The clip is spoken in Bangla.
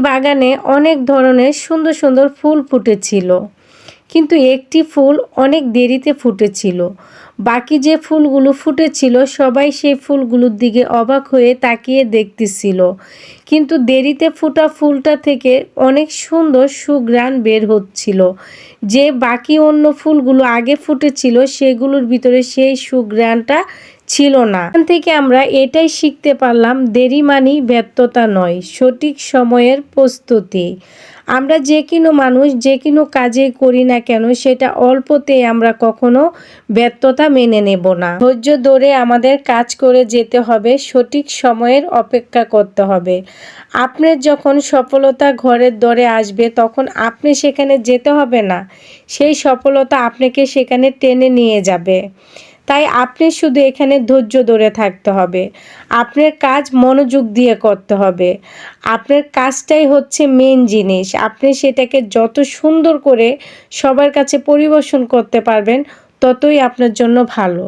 বাগানে অনেক ধরনের সুন্দর সুন্দর ফুল ফুটেছিল, কিন্তু একটি ফুল অনেক দেরিতে ফুটেছিল। বাকি যে ফুলগুলো ফুটেছিল সবাই সেই ফুলগুলোর দিকে অবাক হয়ে তাকিয়ে দেখতেছিল, কিন্তু দেরিতে ফুটা ফুলটা থেকে অনেক সুন্দর সুঘ্রাণ বের হচ্ছিল। যে বাকি অন্য ফুলগুলো আগে ফুটেছিল সেগুলোর ভিতরে সেই সুঘ্রাণটা ছিল না। এখান থেকে আমরা এটাই শিখতে পারলাম, দেরি মানেই ব্যর্থতা নয়, সঠিক সময়ের প্রস্তুতি। আমরা যে কোনো মানুষ যে কোনো কাজে করি না কেন সেটা অল্পতে আমরা কখনো ব্যর্থতা মেনে নেব না। ধৈর্য ধরে আমাদের কাজ করে যেতে হবে, সঠিক সময়ের অপেক্ষা করতে হবে। আপনার যখন সফলতা ঘরের দরে আসবে তখন আপনি সেখানে যেতে হবে না, সেই সফলতা আপনাকে সেখানে টেনে নিয়ে যাবে। তাই আপনি শুধু এখানে ধৈর্য ধরে থাকতে হবে, আপনার কাজ মনোযোগ দিয়ে করতে হবে। আপনার কাজটাই হচ্ছে মেন জিনিস। আপনি সেটাকে যত সুন্দর করে সবার কাছে পরিবেশন করতে পারবেন ততই আপনার জন্য ভালো।